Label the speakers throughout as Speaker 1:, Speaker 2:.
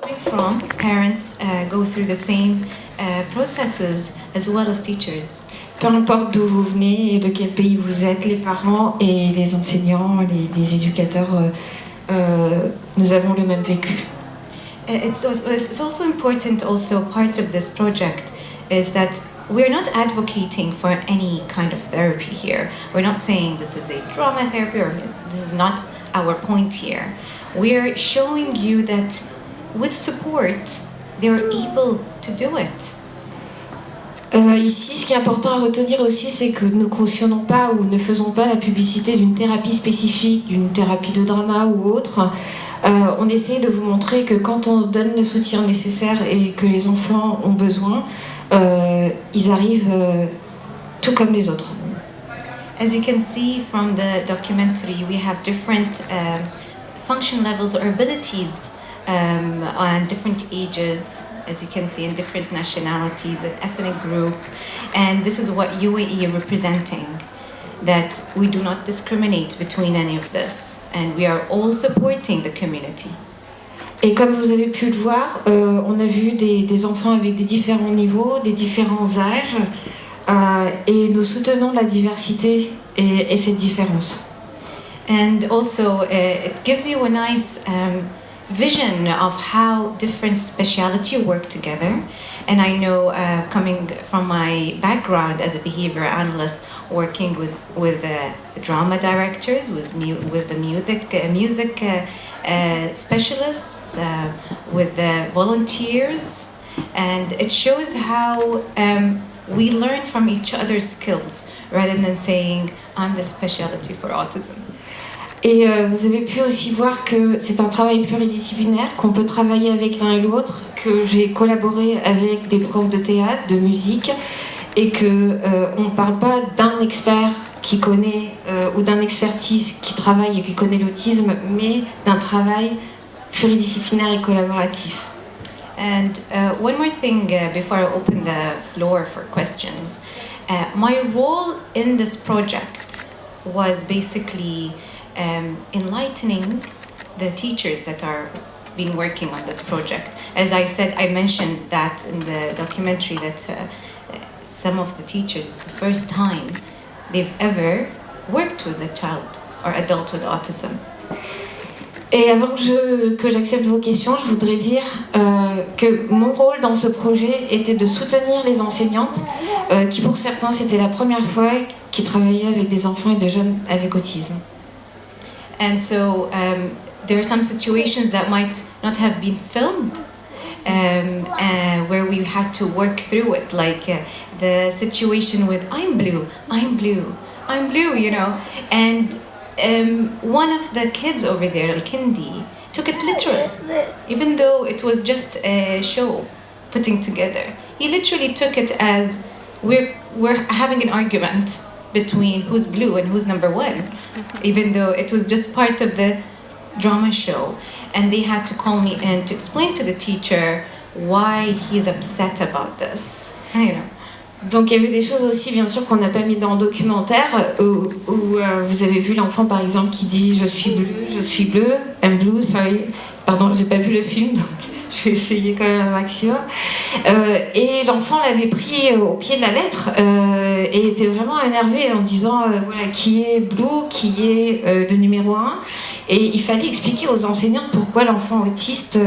Speaker 1: Coming from, parents go through the same processes as well as teachers.
Speaker 2: Peu importe d'où vous venez et de quel pays vous êtes, les parents et les enseignants, les éducateurs, nous avons le même vécu.
Speaker 1: It's also important, also part of this project is that we're not advocating for any kind of therapy here. We're not saying this is a drama therapy or this is not our point here. We're showing you that with support, they're able to do it.
Speaker 2: Ici, ce qui est important à retenir aussi, c'est que nous ne cautionnons pas ou ne faisons pas la publicité d'une thérapie spécifique, d'une thérapie de drama ou autre. On essaie de vous montrer que quand on donne le soutien nécessaire et que les enfants ont besoin, ils arrivent tout comme les autres.
Speaker 1: As you can see from the documentary, we have different function levels or abilities on different ages, as you can see, in different nationalities and ethnic group. And this is what UAE are representing, that we do not discriminate between any of this. And we are all supporting the community.
Speaker 2: Et comme vous avez pu le voir, on a vu des enfants avec des différents niveaux, des différents âges, et nous soutenons la diversité et cette différence.
Speaker 1: And also, it gives you a nice vision of how different speciality work together. And I know, coming from my background as a behavior analyst, working with drama directors, with the music specialists, with the volunteers, and it shows how we learn from each other's skills rather than saying I'm the specialty for autism.
Speaker 2: Et vous avez pu aussi voir que c'est un travail pluridisciplinaire, qu'on peut travailler avec l'un et l'autre, que j'ai collaboré avec des profs de théâtre, de musique, et que on ne parle pas d'un expert qui connaît ou d'un expertise qui travaille et qui connaît l'autisme, mais d'un travail pluridisciplinaire et collaboratif.
Speaker 1: And one more thing before I open the floor for questions. My role in this project was basically enlightening the teachers that are been working on this project. As I said, I mentioned that in the documentary that some of the teachers, it's the first time they've ever worked with a child or adult with autism.
Speaker 2: Et avant que j'accepte vos questions, je voudrais dire que mon rôle dans ce projet était de soutenir les enseignantes qui, pour certains, c'était la première fois qu'ils travaillaient avec des enfants et des jeunes avec autisme.
Speaker 1: And so there are some situations that might not have been filmed where we had to work through it, like the situation with I'm blue, you know. And one of the kids over there, Al-Kindi, took it literal, even though it was just a show putting together. He literally took it as we're having an argument between who's blue and who's number one, even though it was just part of the drama show. And they had to call me in to explain to the teacher why he's upset about this, you know.
Speaker 2: Donc il y avait des choses aussi, bien sûr, qu'on n'a pas mis dans le documentaire, où vous avez vu l'enfant, par exemple, qui dit « je suis bleu, I'm blue, sorry ». Pardon, j'ai pas vu le film, donc je vais essayer quand même un maximum. Et l'enfant l'avait pris au pied de la lettre et était vraiment énervé en disant voilà, qui est blue, qui est le numéro 1. Et il fallait expliquer aux enseignants pourquoi l'enfant autiste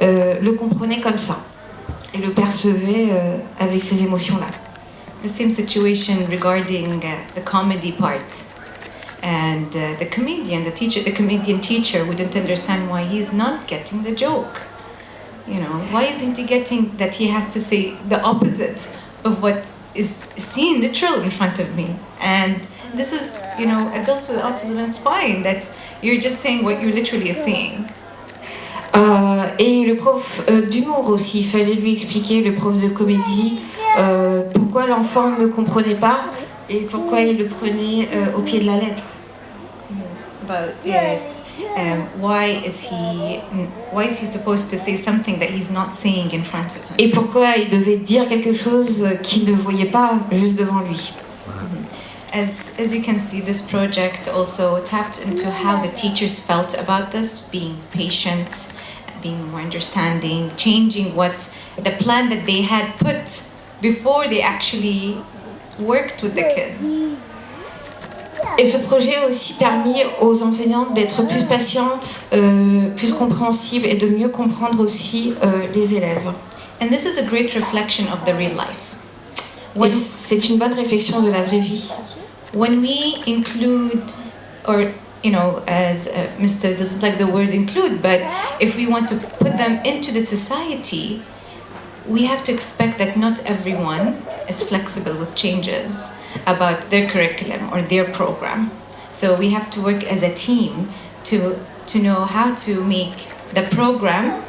Speaker 2: le comprenait comme ça. Et le percevait avec ces émotions-là.
Speaker 1: The same situation regarding the comedy part. And the comedian teacher wouldn't understand why he's not getting the joke. You know, why isn't he getting that he has to say the opposite of what is seen literal in front of me? And this is, you know, adults with autism, and it's fine that you're just saying what you're literally saying.
Speaker 2: Et le prof d'humour aussi, il fallait lui expliquer, le prof de comédie, pourquoi l'enfant ne comprenait pas et pourquoi il le prenait au pied de la lettre.
Speaker 1: But yes, why is he supposed to say something that he's not saying in front of him?
Speaker 2: Et pourquoi il devait dire quelque chose qu'il ne voyait pas juste devant lui.
Speaker 1: As you can see, this project also tapped into how the teachers felt about this, being patient being more understanding, changing what the plan that they had put before they actually worked with the kids.
Speaker 2: Et ce projet a aussi permis aux enseignantes d'être plus patientes, plus compréhensibles et de mieux comprendre aussi les élèves.
Speaker 1: And this is a great reflection of the real life.
Speaker 2: Et c'est une bonne réflexion de la vraie vie.
Speaker 1: When we include, or as Mr. doesn't like the word include, but if we want to put them into the society, we have to expect that not everyone is flexible with changes about their curriculum or their program. So we have to work as a team to know how to make the program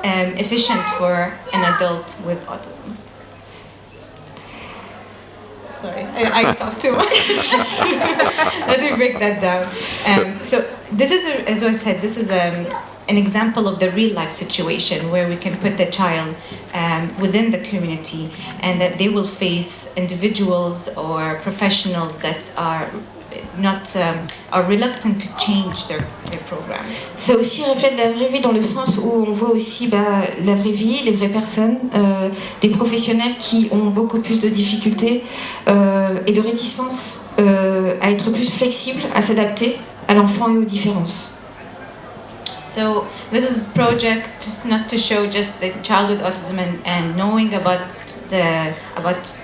Speaker 1: efficient for an adult with autism. Sorry, I talk too much. Let me break that down. So this is, as I said, this is an example of the real life situation where we can put the child within the community, and that they will face individuals or professionals that are not are reluctant to change their program.
Speaker 2: C'est aussi reflet de la vraie vie dans le sens où on voit aussi la vraie vie, les vraies personnes, des professionnels qui ont beaucoup plus de difficultés et de réticence à être plus flexibles, à s'adapter à l'enfant et aux différences.
Speaker 1: So this is a project just not to show just the child with autism and knowing about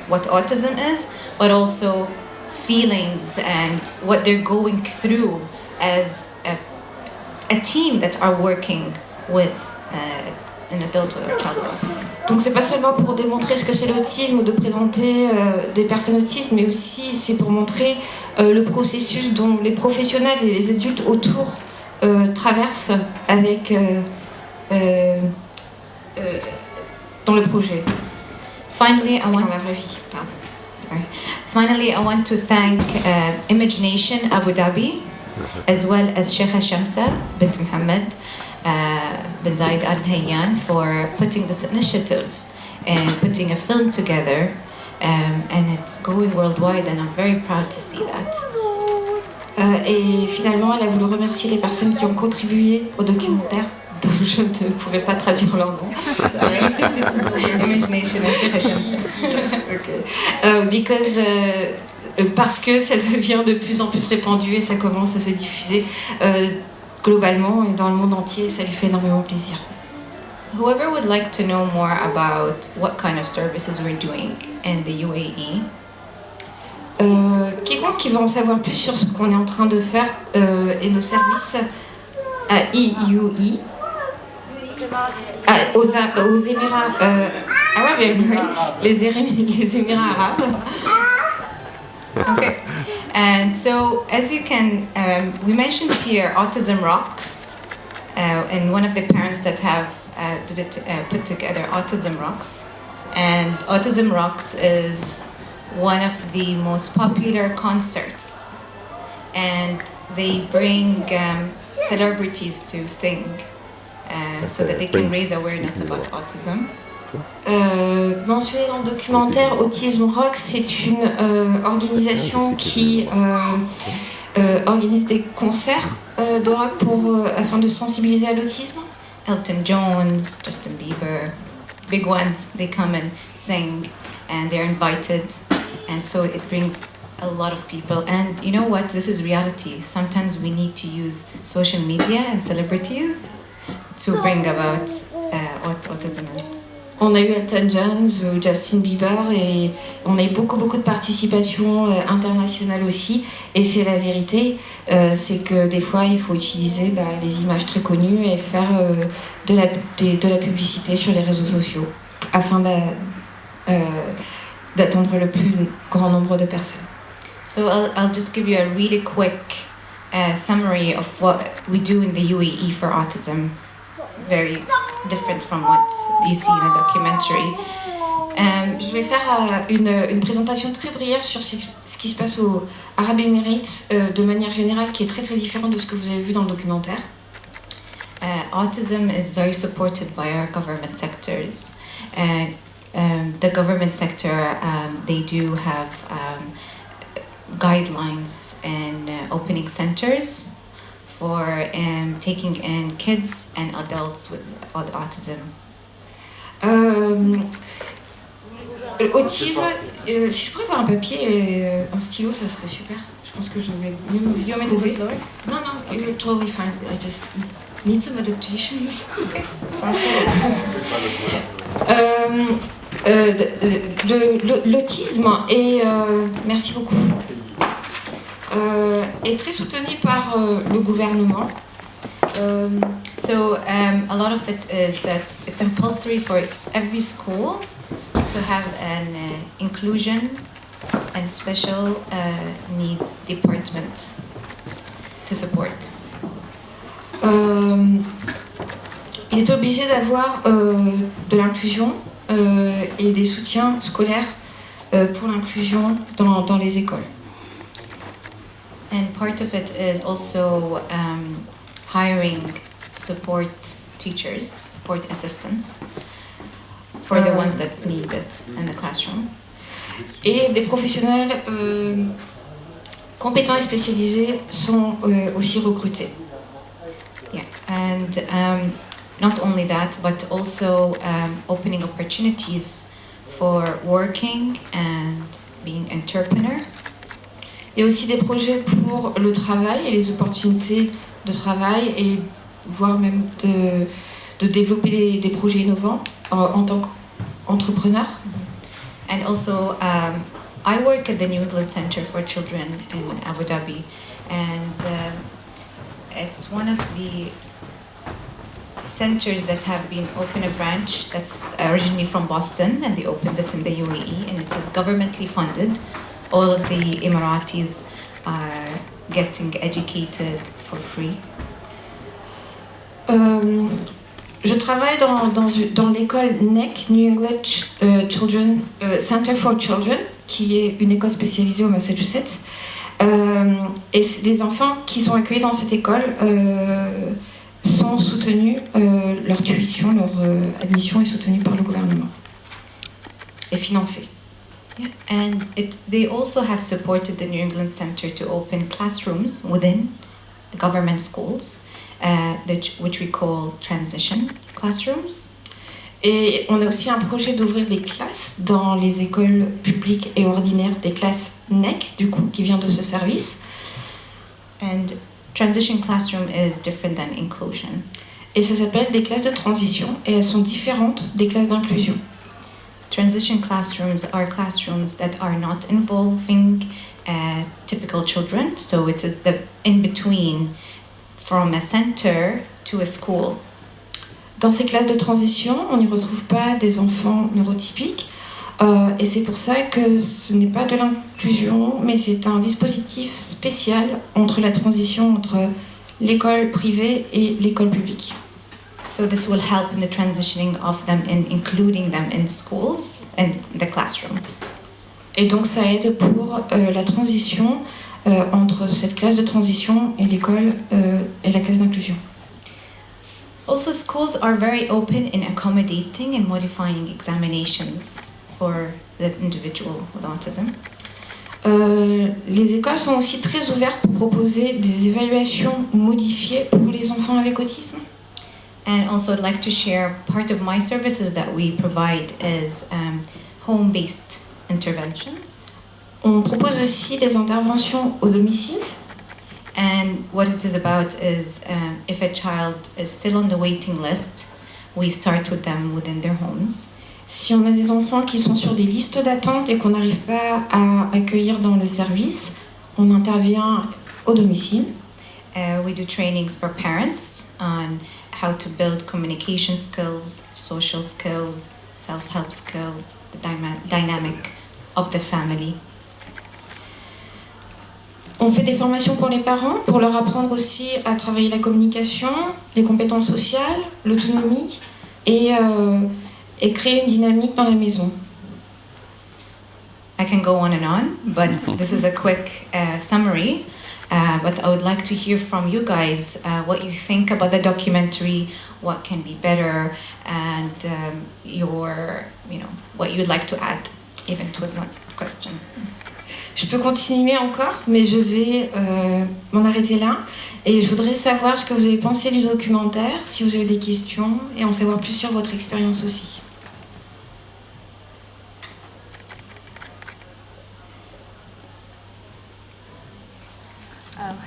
Speaker 1: what autism is, but also feelings and what they're going through as a team that are working with an adult with a child with autism.
Speaker 2: Donc c'est pas seulement pour démontrer ce que c'est l'autisme ou de présenter des personnes autistes, mais aussi c'est pour montrer le processus dont les professionnels et les adultes autour traversent avec dans le projet.
Speaker 1: Finally,
Speaker 2: dans la vraie vie.
Speaker 1: Finally, I want to thank Image Nation Abu Dhabi, as well as Sheikha Shamsa bint Mohammed bin Zayed Al Nahyan for putting this initiative and putting a film together, and it's going worldwide, and I'm very proud to see that.
Speaker 2: Et finalement, elle a voulu remercier les personnes qui ont contribué au documentaire, dont je ne pourrais pas traduire leur nom.
Speaker 1: Image Nation and Sheikha Shamsa.
Speaker 2: Parce que ça devient de plus en plus répandu et ça commence à se diffuser globalement et dans le monde entier, ça lui fait énormément plaisir.
Speaker 1: Whoever would like to know more about what kind of services we're doing in the UAE,
Speaker 2: quiconque qui veut en savoir plus sur ce qu'on est en train de faire et nos services à IUI, aux Émirats Arab Emirates, les Émirats arabes.
Speaker 1: Okay, and so as you can, we mentioned here Autism Rocks, and one of the parents that have put together Autism Rocks, and Autism Rocks is one of the most popular concerts, and they bring celebrities to sing so that they can raise awareness about autism.
Speaker 2: Mentionné dans le documentaire Autism Rock, c'est une organisation qui organise des concerts de rock afin de sensibiliser à l'autisme.
Speaker 1: Elton John, Justin Bieber, big ones, they come and sing and they're invited, and so it brings a lot of people. And you know what, this is reality. Sometimes we need to use social media and celebrities to bring about what autism is.
Speaker 2: On a eu Elton John, Justin Bieber, et on a eu beaucoup de participation internationale aussi. Et c'est la vérité, c'est que des fois il faut utiliser les images très connues et faire de la publicité sur les réseaux sociaux afin d'atteindre le plus grand nombre de personnes.
Speaker 1: So I'll just give you a really quick summary of what we do in the UAE for autism. Very different from what you see in a documentary.
Speaker 2: Je vais faire une présentation très brève sur ce qui se passe aux Arab Emirates de manière générale, qui est très différente de ce que vous avez vu dans le documentaire.
Speaker 1: Autism is very supported by our government sectors. The government sector, they do have guidelines and opening centers for taking in kids and adults with autism.
Speaker 2: Autisme, si je pourrais avoir un papier et un stylo, ça serait super. Je pense que je vais mieux me retrouver. Non, non, you're totally fine. I just need some adaptations.
Speaker 1: Okay, sounds good.
Speaker 2: L'autisme est, merci beaucoup, est très soutenu par le gouvernement.
Speaker 1: So a lot of it is that it's compulsory for every school to have an inclusion and special needs department to support.
Speaker 2: Il est obligé d'avoir de l'inclusion et des soutiens scolaires pour l'inclusion dans les écoles.
Speaker 1: And part of it is also hiring support teachers, support assistants for the ones that need it in the classroom.
Speaker 2: Et des professionnels compétents et spécialisés sont aussi recrutés.
Speaker 1: Yeah, and not only that, but also opening opportunities for working and being entrepreneur.
Speaker 2: Il y a aussi des projets pour le travail et les opportunités de travail et voire même de développer des projets innovants en tant qu'entrepreneur.
Speaker 1: And also, I work at the New England Center for Children in Abu Dhabi, and it's one of the centers that have been opened a branch that's originally from Boston, and they opened it in the UAE, and it is governmentally funded. All of the Emiratis are getting educated for free.
Speaker 2: Je travaille dans l'école NEC, New England Children, Center for Children, qui est une école spécialisée au Massachusetts. Et les enfants qui sont accueillis dans cette école sont soutenus, leur tuition, leur admission est soutenue par le gouvernement et financée.
Speaker 1: Yeah. And they also have supported the New England Center to open classrooms within government schools, which we call transition classrooms.
Speaker 2: Et on a aussi un projet d'ouvrir des classes dans les écoles publiques et ordinaires, des classes NEC, du coup, qui vient de ce service.
Speaker 1: And transition classroom is different than inclusion.
Speaker 2: Et ça s'appelle des classes de transition, et elles sont différentes des classes d'inclusion.
Speaker 1: Transition classrooms are classrooms that are not involving typical children, so it is the in-between from a center to a school.
Speaker 2: Dans ces classes de transition, on n'y retrouve pas des enfants neurotypiques, et c'est pour ça que ce n'est pas de l'inclusion, mais c'est un dispositif spécial entre la transition entre l'école privée et l'école publique.
Speaker 1: So this will help in the transitioning of them and including them in schools and the classroom.
Speaker 2: Et donc ça aide pour la transition entre cette classe de transition et l'école et la classe d'inclusion.
Speaker 1: Also, schools are very open in accommodating and modifying examinations for the individual with autism.
Speaker 2: Les écoles sont aussi très ouvertes pour proposer des évaluations modifiées pour les enfants avec autisme.
Speaker 1: And also, I'd like to share part of my services that we provide is home-based interventions.
Speaker 2: On propose aussi des interventions au domicile.
Speaker 1: And what it is about is if a child is still on the waiting list, we start with them within their homes.
Speaker 2: Si on a des enfants qui sont sur des listes d'attente et qu'on n'arrive pas à accueillir dans le service, on intervient au domicile.
Speaker 1: We do trainings for parents on how to build communication skills, social skills, self-help skills, the dynamic of the family.
Speaker 2: On fait des formations pour les parents, pour leur apprendre aussi à travailler la communication, les compétences sociales, l'autonomie et créer une dynamique dans la maison.
Speaker 1: I can go on, but this is a quick summary. But I would like to hear from you guys what you think about the documentary, what can be better, and what you'd like to add, even if it was not a question.
Speaker 2: Je peux continuer encore, mais je vais m'en arrêter là. Et je voudrais savoir ce que vous avez pensé du documentaire, si vous avez des questions, et en savoir plus sur votre expérience aussi.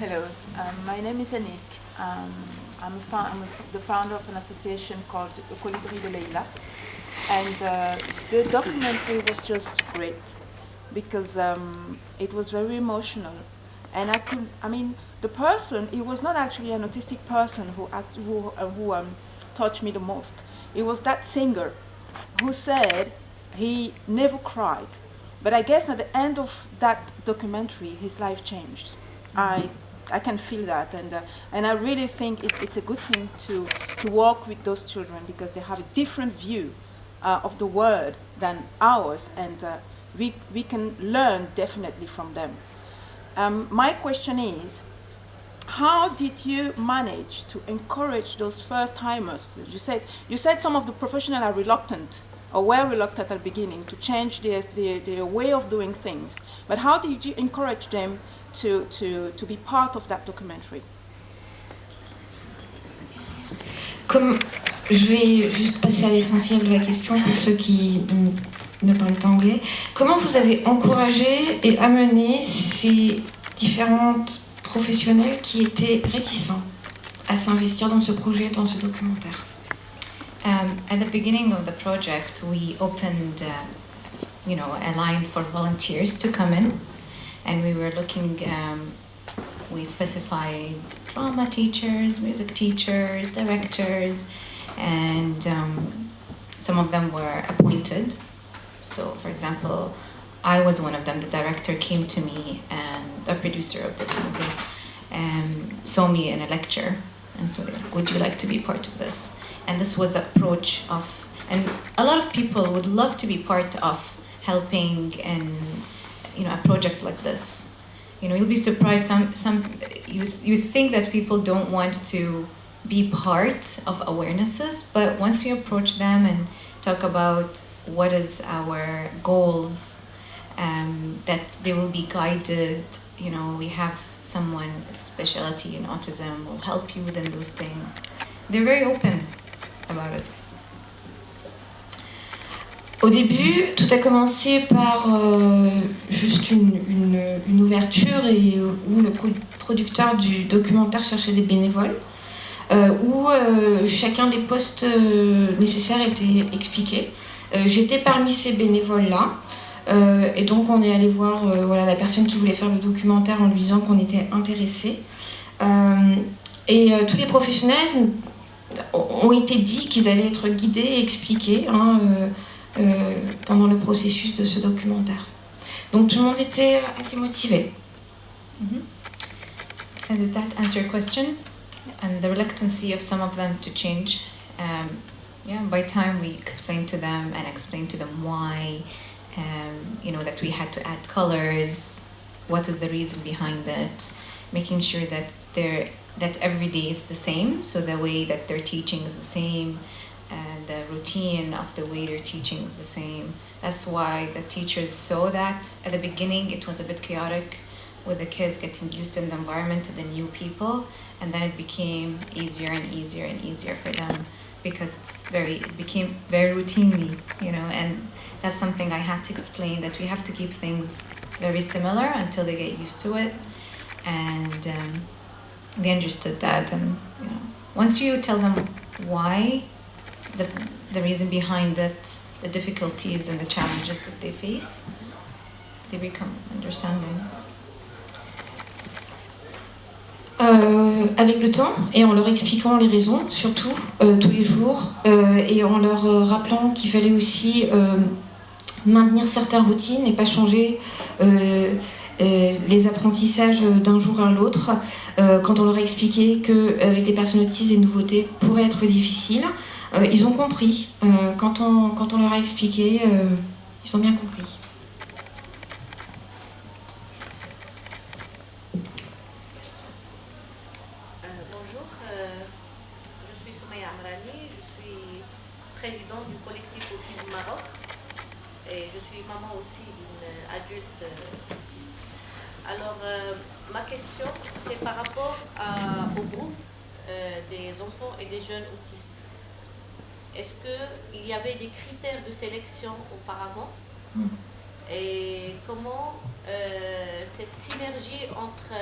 Speaker 3: Hello, my name is Anik. I'm the founder of an association called Colibri de Leila. And the documentary was just great because it was very emotional. And the person, he was not actually an autistic person who touched me the most. It was that singer who said he never cried. But I guess at the end of that documentary, his life changed. I can feel that, and I really think it's a good thing to work with those children because they have a different view of the world than ours, and we can learn definitely from them. My question is, how did you manage to encourage those first-timers? You said some of the professionals are reluctant or were reluctant at the beginning to change their way of doing things, but how did you encourage them to be part of that documentary?
Speaker 2: Je vais juste passer à l'essentiel de la question pour ceux qui ne parlent pas anglais. Comment vous avez encouragé et amené ces différentes professionnels qui étaient réticents à s'investir dans ce projet, dans ce documentaire?
Speaker 1: At the beginning of the project, we opened, a line for volunteers to come in. And we were looking, we specified drama teachers, music teachers, directors, and some of them were appointed. So, for example, I was one of them. The director came to me, and the producer of this movie saw me in a lecture, and so they were like, would you like to be part of this? And this was the approach of, and a lot of people would love to be part of helping in a project like this. You'll be surprised. You think that people don't want to be part of awarenesses, but once you approach them and talk about what is our goals, that they will be guided. We have someone specialty in autism will help you within those things. They're very open about it.
Speaker 2: Au début, tout a commencé par juste une ouverture et où le producteur du documentaire cherchait des bénévoles, où chacun des postes nécessaires était expliqué. J'étais parmi ces bénévoles-là, et donc on est allé voir la personne qui voulait faire le documentaire en lui disant qu'on était intéressés. Et tous les professionnels ont été dit qu'ils allaient être guidés et expliqués pendant le processus de ce documentaire. Donc tout le monde était assez motivé.
Speaker 1: And did that answer your question? And the reluctancy of some of them to change. By time we explained to them why, that we had to add colors, what is the reason behind it, making sure that every day is the same, so the way that they're teaching is the same, and the routine of the way they're teaching is the same. That's why the teachers saw that at the beginning it was a bit chaotic with the kids getting used to the environment and the new people, and then it became easier and easier and easier for them because it became very routinely, and that's something I had to explain, that we have to keep things very similar until they get used to it, and they understood that. And once you tell them why, the reason behind it, the difficulties and the challenges that they face, they become understanding.
Speaker 2: Avec le temps et en leur expliquant les raisons, surtout tous les jours, et en leur rappelant qu'il fallait aussi maintenir certaines routines et pas changer les apprentissages d'un jour à l'autre. Quand on leur a expliqué qu'avec les personnes autistes, les nouveautés pourraient être difficiles, ils ont compris. Quand on leur a expliqué, ils ont bien compris.
Speaker 4: Bonjour, je suis Soumaïa Amrani, je suis présidente du collectif Autism Maroc. et je suis maman aussi d'une adulte autiste. Alors, ma question, c'est par rapport au groupe des enfants et des jeunes autistes. Est-ce qu'il y avait des critères de sélection auparavant? Et comment cette synergie entre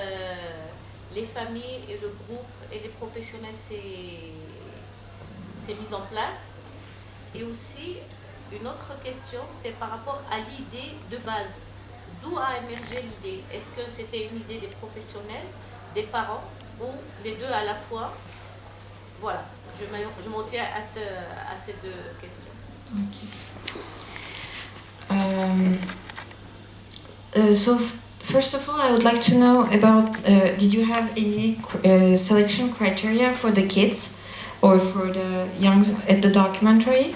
Speaker 4: les familles et le groupe et les professionnels s'est mise en place? Et aussi, une autre question, c'est par rapport à l'idée de base. D'où a émergé l'idée? Est-ce que c'était une idée des professionnels, des parents, ou les deux à la fois? Voilà, je m'en tiens à ces deux questions.
Speaker 2: So first of all, I would like to know about, did you have any selection criteria for the kids or for the youngs at the documentary?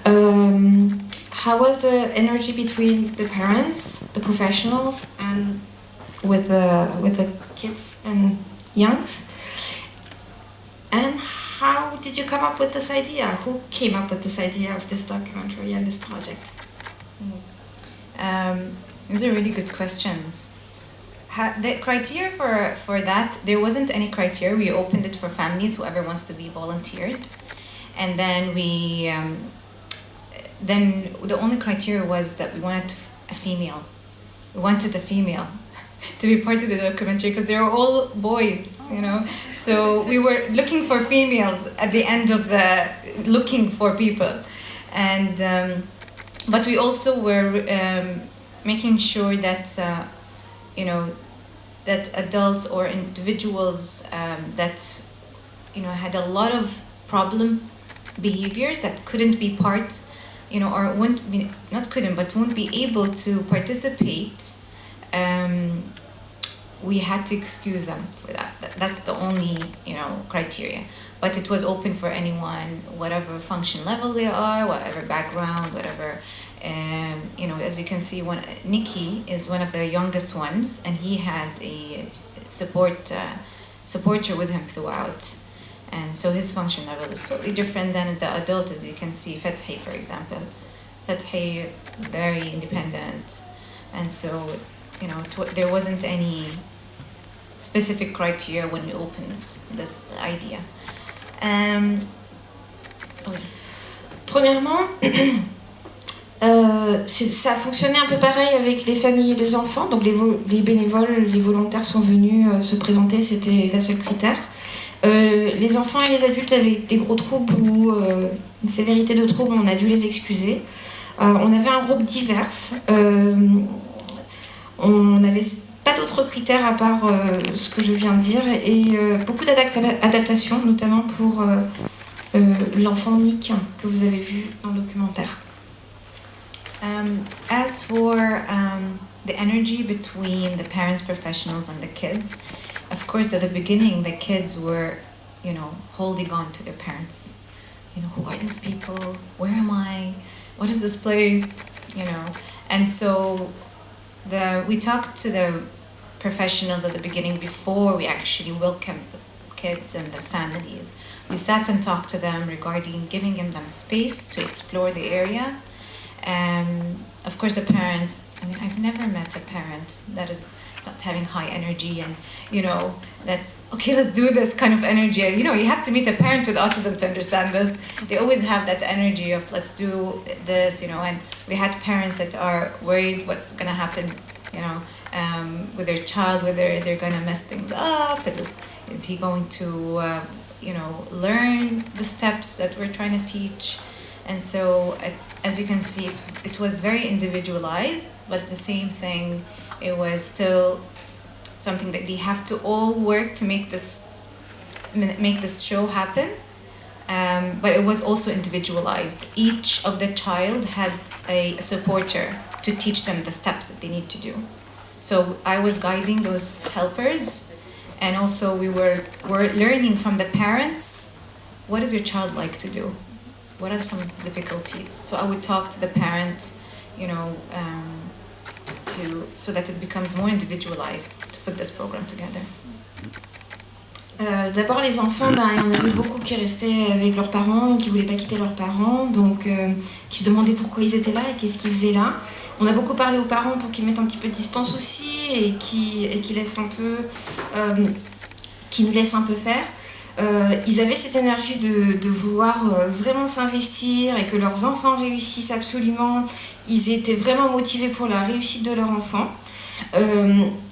Speaker 2: How was the energy between the parents, the professionals, and with the kids and youngs? And how did you come up with this idea? Who came up with this idea of this documentary and this project?
Speaker 1: Those are really good questions. The criteria for that, there wasn't any criteria. We opened it for families, whoever wants to be volunteered. And then then the only criteria was that we wanted a female. We wanted a female to be part of the documentary because they were all boys, you know. So we were looking for females at the end of the looking for people, and but we also were making sure that that adults or individuals that had a lot of problem behaviors that couldn't be part, or wouldn't be, not couldn't, but wouldn't be able to participate. We had to excuse them for that. That's the only criteria. But it was open for anyone, whatever function level they are, whatever background, whatever. As you can see, Nikki is one of the youngest ones, and he had a supporter with him throughout. And so his function level is totally different than the adult, as you can see. Fethi, for example. Fethi, very independent. And so, there wasn't any specific criteria when we opened this idea.
Speaker 2: Premièrement, ça a fonctionné un peu pareil avec les familles et les enfants. Donc les bénévoles, les volontaires sont venus se présenter, c'était la seule critère. Les enfants et les adultes avec des gros troubles ou une sévérité de troubles, on a dû les excuser. On avait un groupe divers. On n'avait pas d'autres critères à part ce que je viens de dire, et beaucoup d'adaptations, notamment pour l'enfant Nick que vous avez vu dans le documentaire.
Speaker 1: As for the energy between the parents, professionals, and the kids, of course, at the beginning, the kids were, holding on to their parents. Who are those people? Where am I? What is this place? And so we talked to the professionals at the beginning before we actually welcomed the kids and the families. We sat and talked to them regarding giving them space to explore the area. And of course the parents, I've never met a parent that is not having high energy and, that's, okay, let's do this kind of energy. You have to meet a parent with autism to understand this. They always have that energy of let's do this, and we had parents that are worried what's going to happen, with their child, whether they're going to mess things up. Is he going to, learn the steps that we're trying to teach? And so, as you can see, it was very individualized, but the same thing, it was still something that they have to all work to make this show happen. But it was also individualized. Each of the child had a supporter to teach them the steps that they need to do. So I was guiding those helpers, and also we were learning from the parents, what does your child like to do? What are some difficulties? So I would talk to the parent, so that it becomes more individualized to put this program together.
Speaker 2: D'abord, les enfants, il y en avait beaucoup qui restaient avec leurs parents, qui ne voulaient pas quitter leurs parents, donc qui se demandaient pourquoi ils étaient là et qu'est-ce qu'ils faisaient là. On a beaucoup parlé aux parents pour qu'ils mettent un petit peu de distance aussi et qui laissent un peu, qui nous laissent un peu faire. Ils avaient cette énergie de vouloir vraiment s'investir et que leurs enfants réussissent absolument. Ils étaient vraiment motivés pour la réussite de leurs enfants.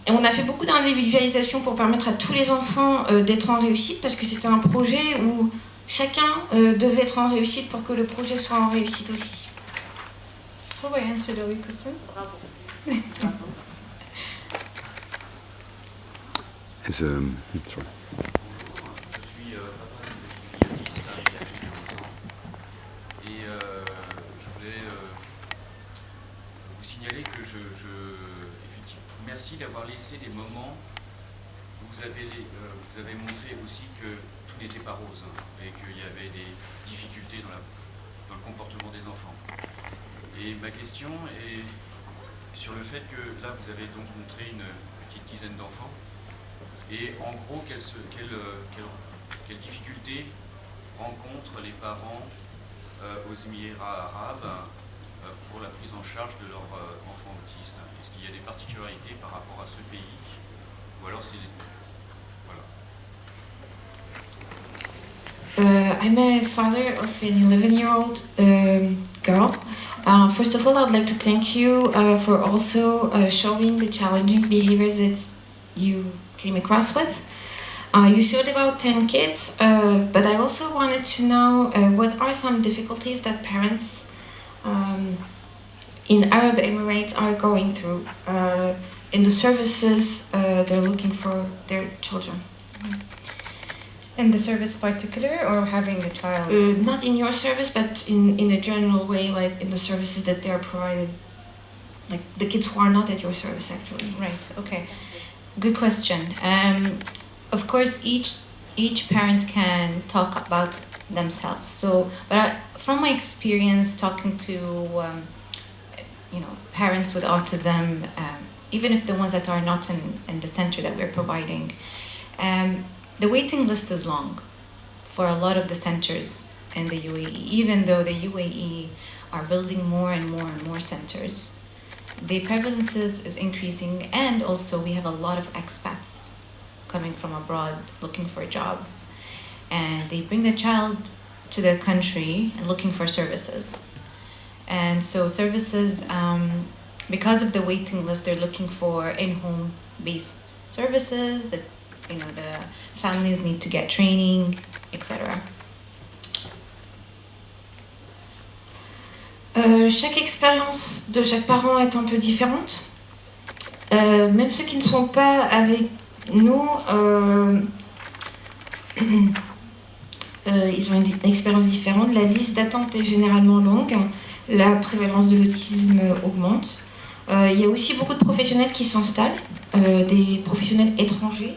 Speaker 2: Et on a fait beaucoup d'individualisation pour permettre à tous les enfants d'être en réussite parce que c'était un projet où chacun devait être en réussite pour que le projet soit en réussite aussi.
Speaker 1: Have I answered all your questions?
Speaker 4: Bravo.
Speaker 5: Sorry.
Speaker 6: Je suis papa d'une fille qui est âgée de 11 ans. Et je voulais vous signaler que effectivement, merci d'avoir laissé des moments où vous avez montré aussi que tout n'était pas rose et qu'il y avait des difficultés dans le comportement des enfants. Et ma question est sur le fait que là, vous avez donc montré une petite dizaine d'enfants. Et en gros, quelles difficultés rencontrent les parents aux Émirats arabes pour la prise en charge de leurs enfants autistes? Est-ce qu'il y a des particularités par rapport à ce pays? Ou alors c'est... Voilà.
Speaker 2: I'm a father of an 11-year-old girl. First of all, I'd like to thank you for also showing the challenging behaviors that you came across with. You showed about 10 kids, but I also wanted to know what are some difficulties that parents in Arab Emirates are going through in the services they're looking for their children.
Speaker 1: In the service particular or having a child?
Speaker 2: Not in your service, but in a general way, like in the services that they are provided, like the kids who are not at your service actually.
Speaker 1: Right, okay. Good question. Of course, each parent can talk about themselves. So, but from my experience talking to parents with autism, even if the ones that are not in the center that we're providing, the waiting list is long for a lot of the centers in the UAE. Even though the UAE are building more and more and more centers, the prevalence is increasing, and also we have a lot of expats coming from abroad looking for jobs, and they bring the child to the country and looking for services. And so services, because of the waiting list, they're looking for in-home based services that the families need to get training, etc.
Speaker 2: Chaque expérience de chaque parent est un peu différente. Même ceux qui ne sont pas avec nous, ils ont une expérience différente. La liste d'attente est généralement longue. La prévalence de l'autisme augmente. Il y a aussi beaucoup de professionnels qui s'installent, des professionnels étrangers.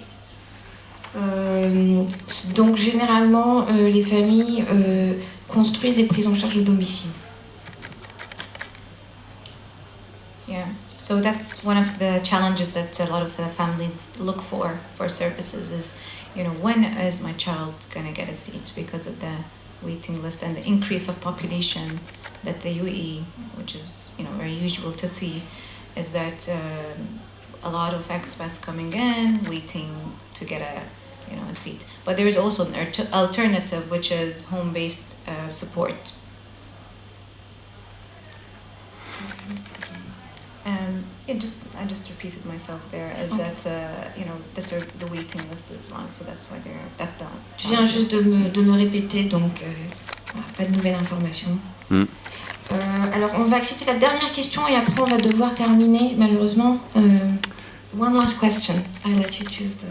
Speaker 2: Donc généralement, les familles construisent des prises en charge au domicile.
Speaker 1: Yeah, so that's one of the challenges that a lot of the families look for services is, when is my child gonna get a seat, because of the waiting list and the increase of population that the UAE, which is very usual to see, is that a lot of expats coming in waiting to get a seat. But there is also an alternative, which is home-based support. I just repeated myself there, as that the waiting list is long, so that's why that's the.
Speaker 2: Je viens juste de me répéter, donc pas de nouvelles informations. Alors on va accepter la dernière question et après on va devoir terminer malheureusement. One last question. I let you choose the.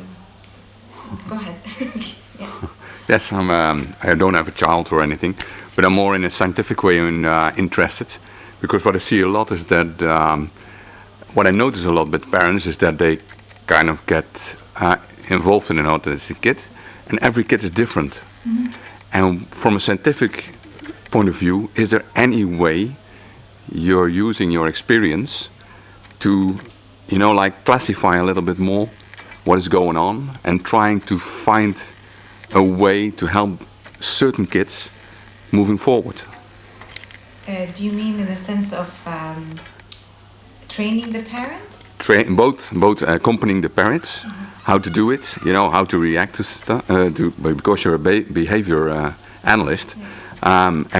Speaker 2: Go ahead. Yes.
Speaker 5: Yes, I don't have a child or anything, but I'm more in a scientific way interested, because what I see a lot is that what I notice a lot with parents is that they kind of get involved in an autistic kid, and every kid is different. Mm-hmm. And from a scientific point of view, is there any way you're using your experience to, classify a little bit more what is going on and trying to find a way to help certain kids moving forward.
Speaker 1: Do you mean in the sense of training the parent?
Speaker 5: Both accompanying the parents, how to do it, you know, how to react to stuff, because you're a behavior analyst.